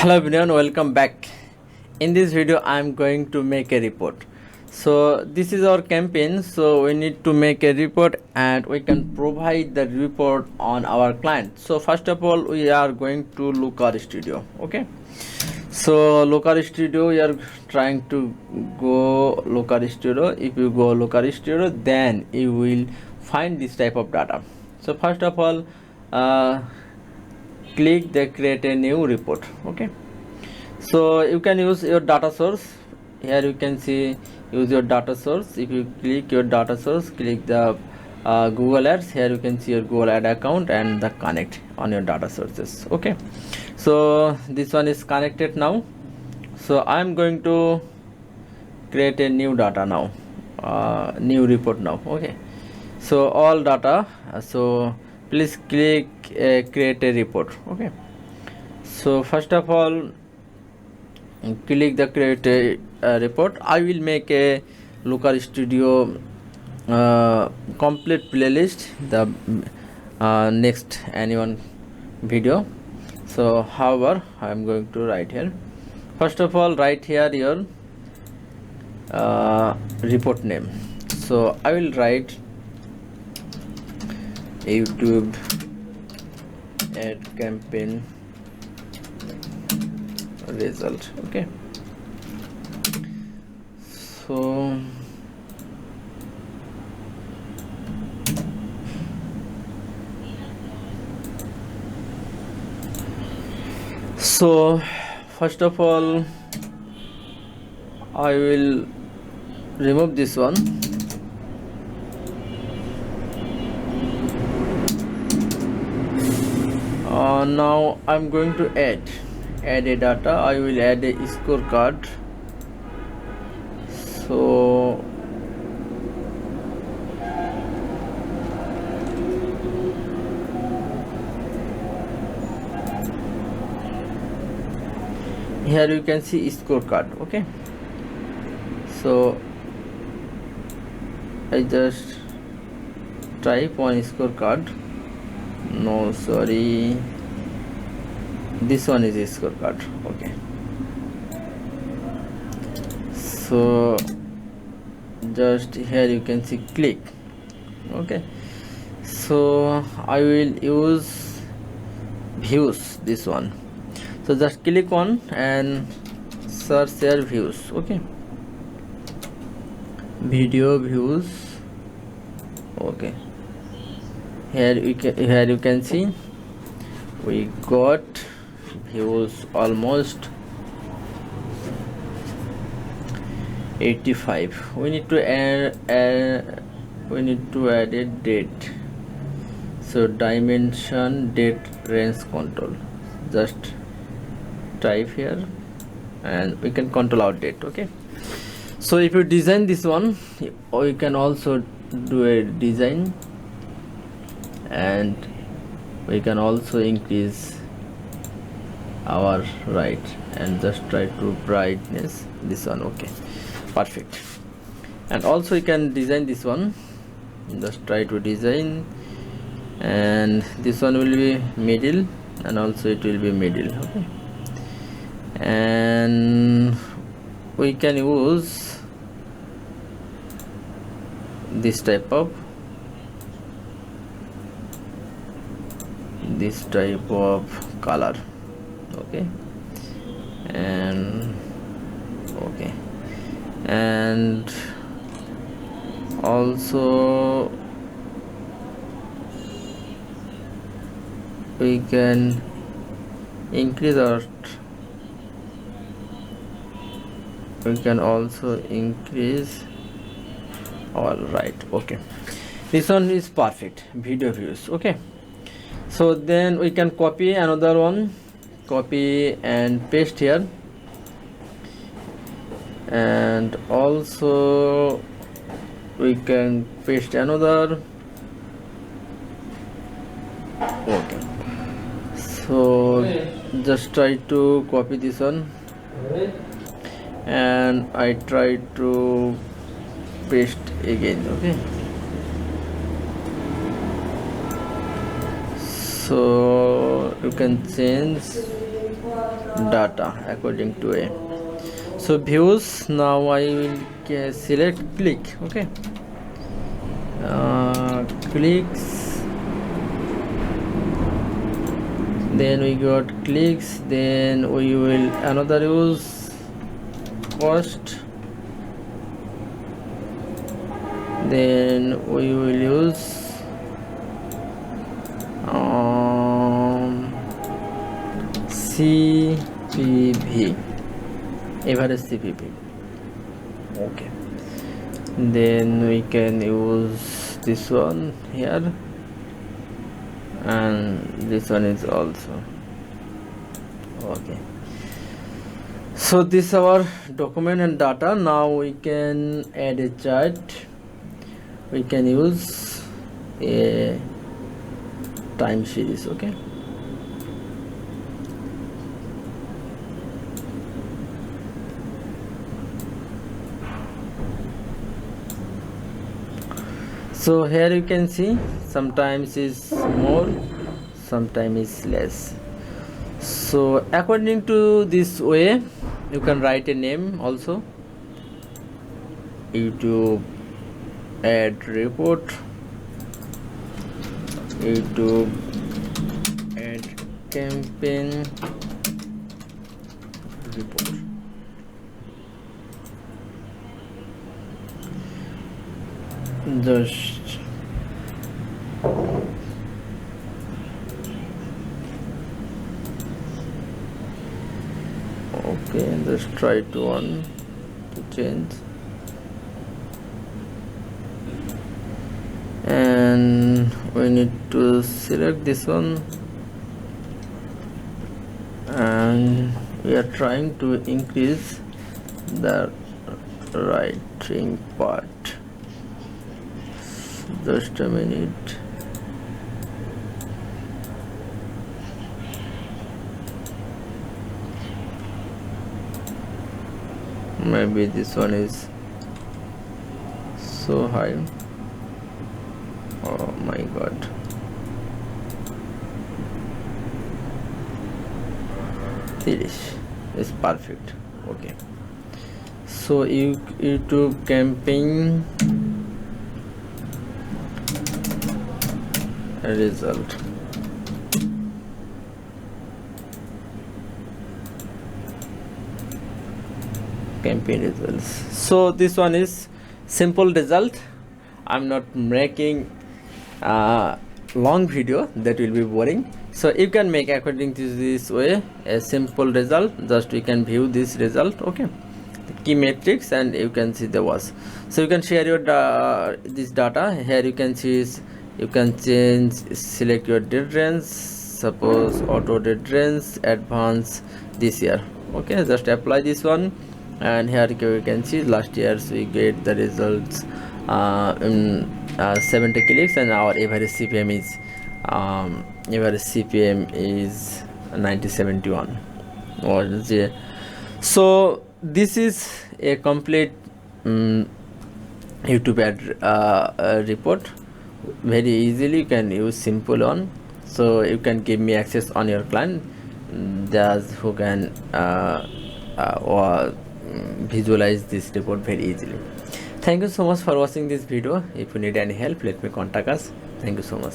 Hello everyone, welcome back. In this video I am going to make a report. So this is our campaign, so we need to make a report and we can provide the report on our client. So first of all we are going to Looker Studio. Okay, so Looker Studio, we are trying to go Looker Studio. If you go Looker Studio, then you will find this type of data. So first of all click the create a new report. Okay, so you can use your data source. Here you can see use your data source. If you click your data source, click the Google Ads. Here you can see your Google Ad account and the connect on your data sources. Okay, so this one is connected now. So I am going to create a new data now, new report now. Okay, so all data, so please click create a report. Okay, so first of all click the create a report. I will make a Looker Studio complete playlist, the next anyone video. So however I am going to write here, first of all write here your report name. So I will write YouTube ad campaign result. Okay, so first of all I will remove this one. Now I'm going to add a data. I will add a scorecard. So here you can see scorecard. Okay, so I just type one scorecard. No, sorry, this one is a scorecard. Okay, so just here you can see click. Okay, so I will use views, this one. So just click on and search your views. Okay, video views. Okay, here you can see we got views almost 85. We need to add a date. So dimension, date, range, control. Just type here and we can control our date. Okay, so if you design this one, or you can also do a design, and we can also increase our right and just try to brightness this one. Okay, perfect. And also you can design this one, just try to design, and this one will be middle and also it will be middle. Okay, and we can use this type of color. Okay, and okay, and also we can increase our, we can also increase all right. Okay, this one is perfect, video views. Okay, so then we can copy another one, copy and paste here, and also we can paste another. Okay, so just try to copy this one and I try to paste again. Okay, so you can change data according to a. So views, now I will select click. Okay, clicks, then we got clicks, then we will another use cost, then we will use CPV, average CPV. Okay, then we can use this one here, and this one is also okay. So this is our document and data. Now we can add a chart. We can use a time series. Okay, so here you can see sometimes is more, sometimes is less. So according to this way you can write a name also. YouTube ad report, YouTube ad campaign report. Just okay, just try to change, and we need to select this one, and we are trying to increase the writing part. Just a minute. Maybe this one is so high. Oh my god. This is perfect. Okay, so YouTube campaign result. Campaign results. So this one is simple result. I'm not making long video, that will be boring. So you can make according to this way a simple result. Just you can view this result. Okay, the key metrics, and you can see the was. So you can share your this data. Here you can see you can change, select your date range, suppose auto date range advance this year. Okay, just apply this one, and here you can see last year's we get the results in 70 clicks, and our average CPM is 9071. So this is a complete YouTube ad report. Very easily you can use simple one. So you can give me access on your client, just who can visualize this report very easily. Thank you so much for watching this video. If you need any help, let me contact us. Thank you so much.